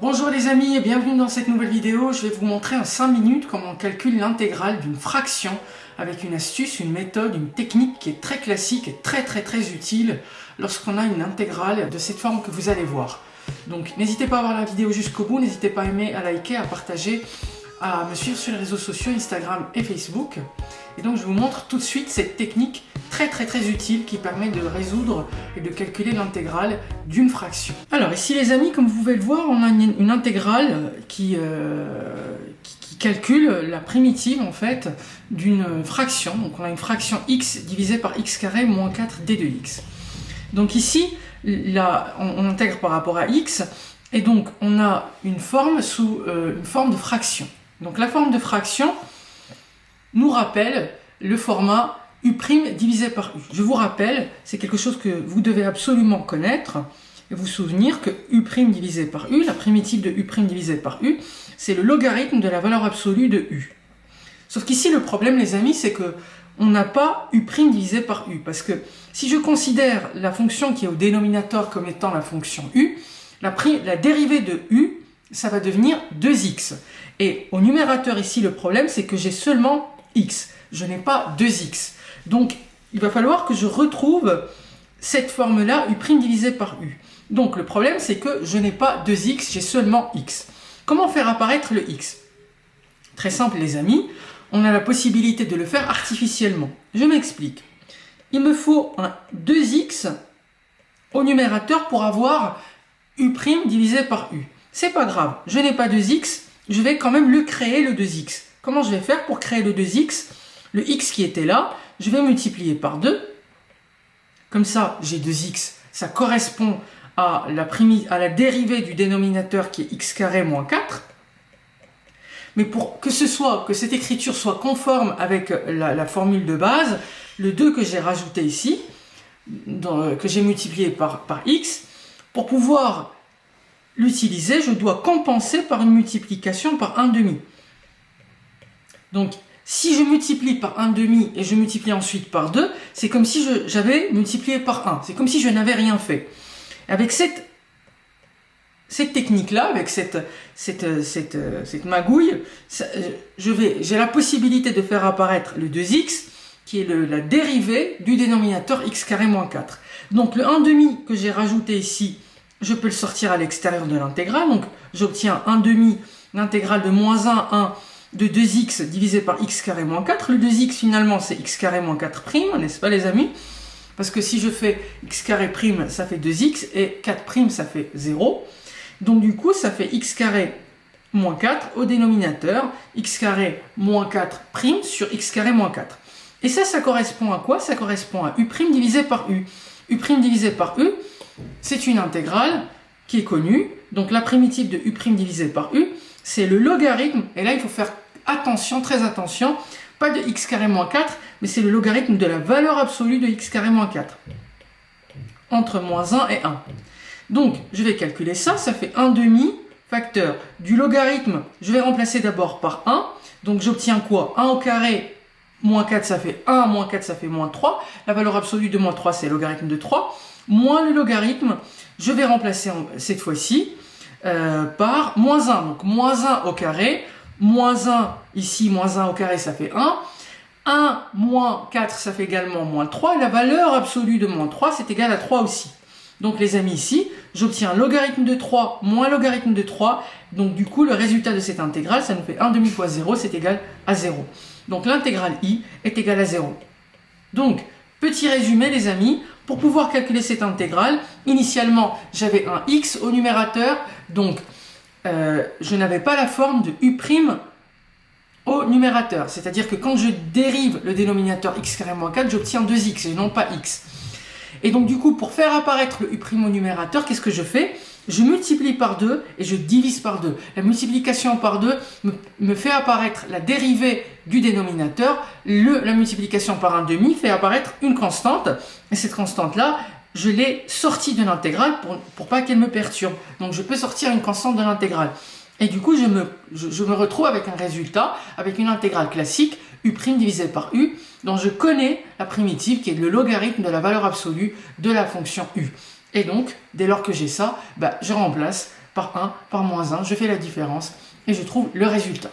Bonjour les amis et bienvenue dans cette nouvelle vidéo. Je vais vous montrer en 5 minutes comment on calcule l'intégrale d'une fraction avec une astuce, une méthode, une technique qui est très classique et très utile lorsqu'on a une intégrale de cette forme que vous allez voir. Donc n'hésitez pas à voir la vidéo jusqu'au bout, n'hésitez pas à aimer, à liker, à partager, à me suivre sur les réseaux sociaux, Instagram et Facebook. Et donc je vous montre tout de suite cette technique très utile qui permet de résoudre et de calculer l'intégrale d'une fraction. Alors ici les amis, comme vous pouvez le voir, on a une intégrale qui calcule la primitive en fait d'une fraction. Donc on a une fraction x divisée par x carré moins 4 d de x. Donc ici, là, on intègre par rapport à x et donc on a une forme sous une forme de fraction. Donc la forme de fraction nous rappelle le format u' divisé par u. Je vous rappelle, c'est quelque chose que vous devez absolument connaître et vous souvenir que u' divisé par u, la primitive de u' divisé par u, c'est le logarithme de la valeur absolue de u. Sauf qu'ici, le problème, les amis, c'est que on n'a pas u' divisé par u, parce que si je considère la fonction qui est au dénominateur comme étant la fonction u, la dérivée de u, ça va devenir 2x. Et au numérateur ici, le problème, c'est que j'ai seulement x. Je n'ai pas 2x. Donc, il va falloir que je retrouve cette forme-là, u' divisé par u. Donc, le problème, c'est que je n'ai pas 2x, j'ai seulement x. Comment faire apparaître le x? Très simple, les amis. On a la possibilité de le faire artificiellement. Je m'explique. Il me faut un 2x au numérateur pour avoir u' divisé par u. C'est pas grave, je n'ai pas 2x, je vais quand même le créer, le 2x. Comment je vais faire pour créer le 2x? Le x qui était là, je vais multiplier par 2. Comme ça, j'ai 2x. Ça correspond à la dérivée du dénominateur qui est x carré moins 4. Mais pour que cette écriture soit conforme avec la formule de base, le 2 que j'ai rajouté ici, que j'ai multiplié par x, pour pouvoir l'utiliser, je dois compenser par une multiplication par 1/2. Donc, si je multiplie par 1/2 et je multiplie ensuite par 2, c'est comme si j'avais multiplié par 1. C'est comme si je n'avais rien fait. Avec cette technique-là, avec cette magouille, j'ai la possibilité de faire apparaître le 2x, qui est la dérivée du dénominateur x carré moins 4. Donc, le 1/2 que j'ai rajouté ici, je peux le sortir à l'extérieur de l'intégrale. Donc, j'obtiens 1/2 l'intégrale de moins 1 de 2x divisé par x carré moins 4. Le 2x, finalement, c'est x carré moins 4 prime, n'est-ce pas, les amis? Parce que si je fais x carré prime, ça fait 2x, et 4 prime, ça fait 0. Donc, du coup, ça fait x carré moins 4 au dénominateur, x carré moins 4 prime sur x carré moins 4. Et ça correspond à quoi? Ça correspond à u' divisé par u. U' divisé par u, c'est une intégrale qui est connue. Donc la primitive de u' divisé par u, c'est le logarithme. Et là, il faut faire attention, très attention. Pas de x carré moins 4, mais c'est le logarithme de la valeur absolue de x carré moins 4. Entre moins 1 et 1. Donc, je vais calculer ça. Ça fait 1/2 facteur du logarithme. Je vais remplacer d'abord par 1. Donc, j'obtiens quoi? 1 au carré moins 4, ça fait 1. Moins 4, ça fait moins 3. La valeur absolue de moins 3, c'est le logarithme de 3. Moins le logarithme, je vais remplacer cette fois-ci par moins 1. Donc moins 1 au carré, moins 1 ici, moins 1 au carré, ça fait 1. 1 moins 4, ça fait également moins 3. Et la valeur absolue de moins 3, c'est égal à 3 aussi. Donc les amis, ici, j'obtiens logarithme de 3 moins logarithme de 3. Donc du coup, le résultat de cette intégrale, ça nous fait 1/2 fois 0, c'est égal à 0. Donc l'intégrale i est égale à 0. Donc, petit résumé les amis, pour pouvoir calculer cette intégrale, initialement j'avais un x au numérateur, donc je n'avais pas la forme de u' au numérateur. C'est-à-dire que quand je dérive le dénominateur x carré moins 4, j'obtiens 2x et non pas x. Et donc du coup, pour faire apparaître le u' au numérateur, qu'est-ce que je fais? Je multiplie par 2 et je divise par 2. La multiplication par 2 me fait apparaître la dérivée du dénominateur. La multiplication par 1/2 fait apparaître une constante. Et cette constante-là, je l'ai sortie de l'intégrale pour pas qu'elle me perturbe. Donc je peux sortir une constante de l'intégrale. Et du coup, je me retrouve avec un résultat, avec une intégrale classique, u' divisé par u, dont je connais la primitive qui est le logarithme de la valeur absolue de la fonction u. Et donc, dès lors que j'ai ça, je remplace par 1, par moins 1, je fais la différence et je trouve le résultat.